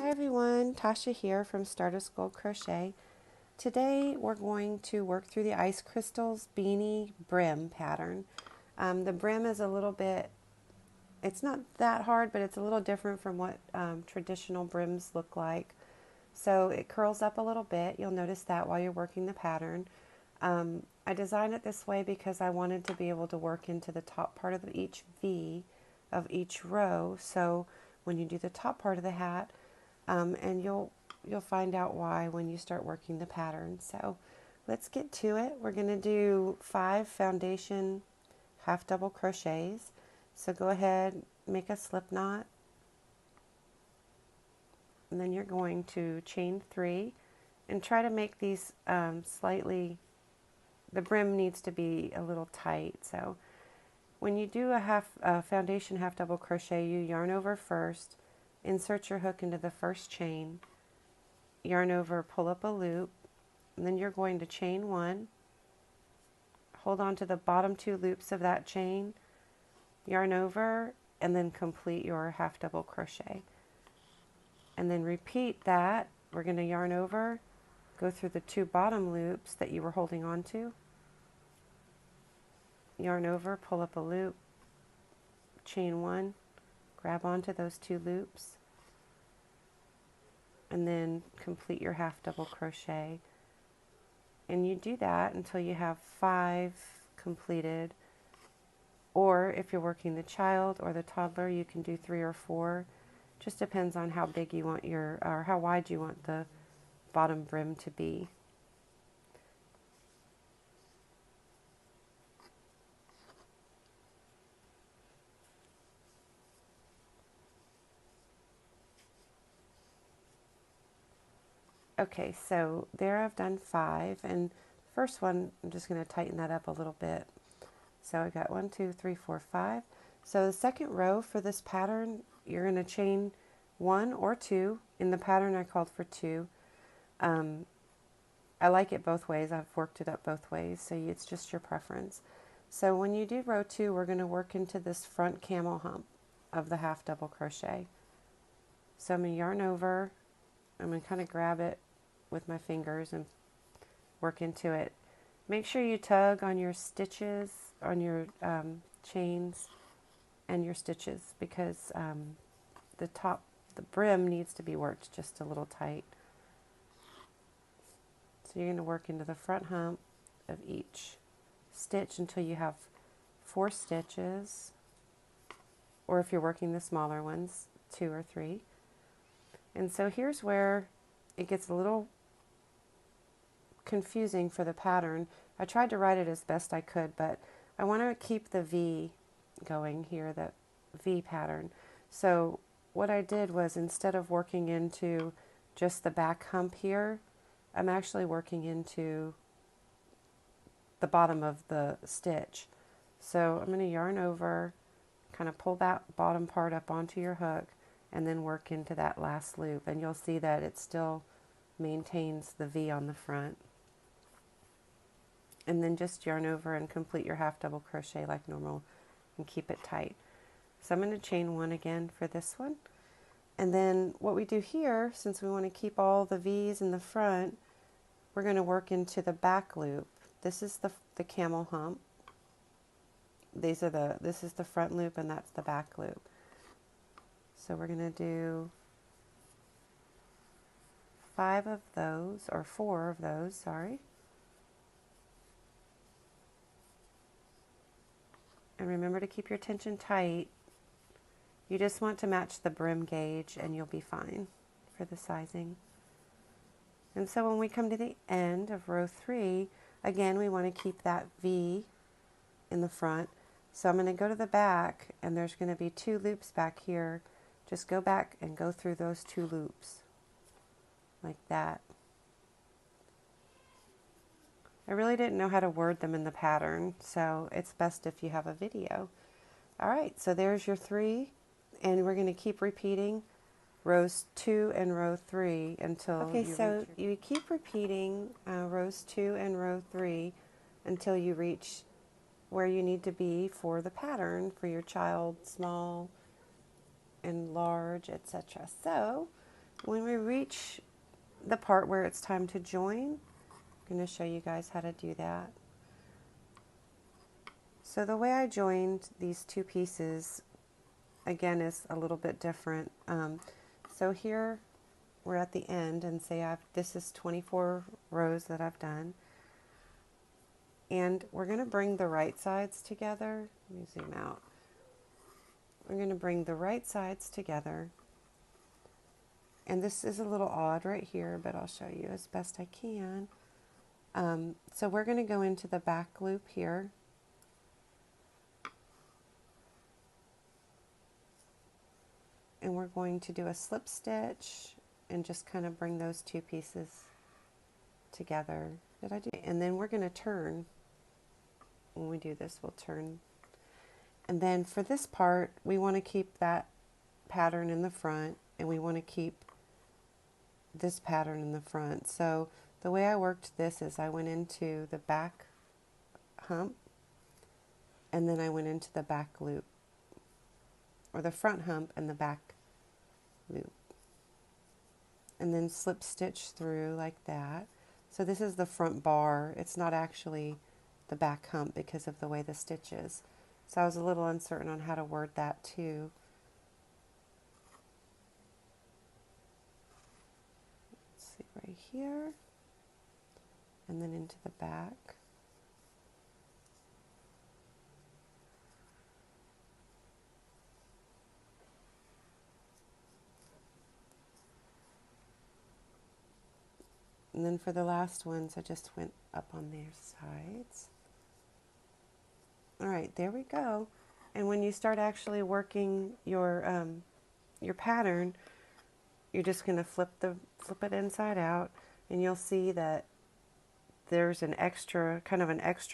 Hi everyone, Tasha here from Start a School Crochet. Today we're going to work through the Ice Crystals Beanie Brim pattern. The brim is a little bit, it's not that hard, but it's a little different from what traditional brims look like. So it curls up a little bit. You'll notice that while you're working the pattern. I designed it this way because I wanted to be able to work into the top part of each V of each row. So when you do the top part of the hat, and you'll find out why when you start working the pattern. So let's get to it. We're going to do 5 foundation half double crochets. So go ahead, make a slip knot, and then you're going to chain 3 and try to make these slightly, the brim needs to be a little tight. So when you do a foundation half double crochet, you yarn over first, insert your hook into the first chain, yarn over, pull up a loop, and then you're going to chain 1, hold on to the bottom 2 loops of that chain, yarn over, and then complete your half double crochet. And then repeat that. We're going to yarn over, go through the 2 bottom loops that you were holding on to, yarn over, pull up a loop, chain 1, grab onto those 2 loops, and then complete your half double crochet. And you do that until you have 5 completed, or if you're working the child or the toddler, you can do 3 or 4. Just depends on how big you want your, or how wide you want the bottom brim to be. Okay, so there I've done 5, and first one, I'm just going to tighten that up a little bit. So I got 1, 2, 3, 4, 5. So the second row for this pattern, you're going to chain 1 or 2. In the pattern I called for 2. I like it both ways. I've worked it up both ways, so it's just your preference. So when you do row 2, we're going to work into this front camel hump of the half double crochet. So I'm going to yarn over, I'm going to kind of grab it with my fingers and work into it. Make sure you tug on your stitches, on your chains and your stitches, because the brim needs to be worked just a little tight. So you're going to work into the front hump of each stitch until you have 4 stitches, or if you're working the smaller ones, 2 or 3. And so here's where it gets a little confusing for the pattern. I tried to write it as best I could, but I want to keep the V going here, the V pattern. So what I did was, instead of working into just the back hump here, I'm actually working into the bottom of the stitch. So I'm going to yarn over, kind of pull that bottom part up onto your hook, and then work into that last loop. And you'll see that it still maintains the V on the front. And then just yarn over and complete your half double crochet like normal and keep it tight. So I'm going to chain 1 again for this one. And then what we do here, since we want to keep all the V's in the front, we're going to work into the back loop. This is the camel hump. This is the front loop, and that's the back loop. So we're going to do 5 of those, or 4 of those, sorry. And remember to keep your tension tight. You just want to match the brim gauge and you'll be fine for the sizing. And so when we come to the end of row 3, again, we want to keep that V in the front. So I'm going to go to the back, and there's going to be 2 loops back here. Just go back and go through those 2 loops like that. I really didn't know how to word them in the pattern, so it's best if you have a video. All right, so there's your 3, and we're going to keep repeating rows 2 and row 3 until you keep repeating rows 2 and row 3 until you reach where you need to be for the pattern for your child, small and large, etc. So When we reach the part where it's time to join, I'm going to show you guys how to do that. So the way I joined these two pieces, again, is a little bit different. So here we're at the end, and say this is 24 rows that I've done. And we're going to bring the right sides together. Let me zoom out. We're going to bring the right sides together. And this is a little odd right here, but I'll show you as best I can. So we're going to go into the back loop here. And we're going to do a slip stitch and just kind of bring those two pieces together. Did I do? And then we're going to turn. When we do this, we'll turn. And then for this part, we want to keep that pattern in the front, and we want to keep this pattern in the front. So the way I worked this is I went into the back hump, and then I went into the back loop, or the front hump and the back loop, and then slip stitch through like that. So this is the front bar. It's not actually the back hump because of the way the stitch is. So I was a little uncertain on how to word that too. Let's see, right here, and then into the back. And then for the last ones, I just went up on their sides. All right, there we go. And when you start actually working your pattern, you're just going to flip it inside out, and you'll see that there's an extra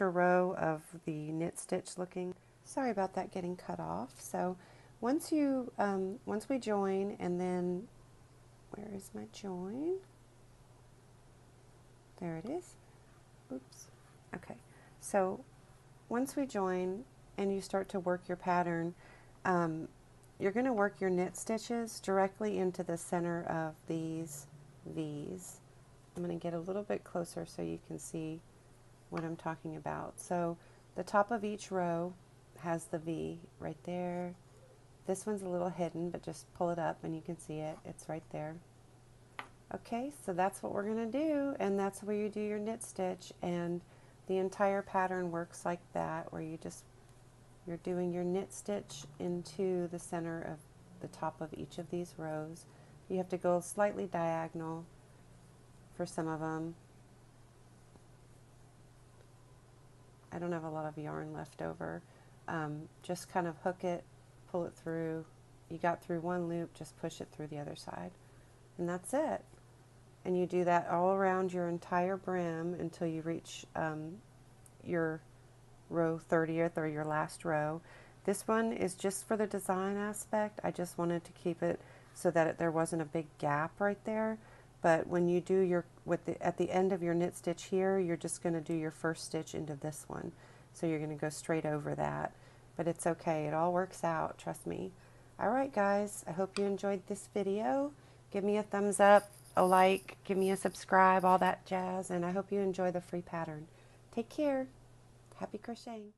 row of the knit stitch looking. Sorry about that getting cut off. So once we join, and then where is my join? There it is. Oops. Okay. So once we join and you start to work your pattern, you're going to work your knit stitches directly into the center of these V's. I'm going to get a little bit closer so you can see what I'm talking about. So the top of each row has the V right there. This one's a little hidden, but just pull it up and you can see it. It's right there. Okay, so that's what we're going to do, and that's where you do your knit stitch, and the entire pattern works like that, where you're doing your knit stitch into the center of the top of each of these rows. You have to go slightly diagonal for some of them. I don't have a lot of yarn left over. Just kind of hook it, pull it through. You got through one loop, just push it through the other side. And that's it. And you do that all around your entire brim until you reach your row 30th, or your last row. This one is just for the design aspect. I just wanted to keep it so that there wasn't a big gap right there. But when you do at the end of your knit stitch here, you're just going to do your first stitch into this one. So you're going to go straight over that. But it's okay. It all works out. Trust me. Alright guys, I hope you enjoyed this video. Give me a thumbs up, a like, give me a subscribe, all that jazz, and I hope you enjoy the free pattern. Take care. Happy crocheting.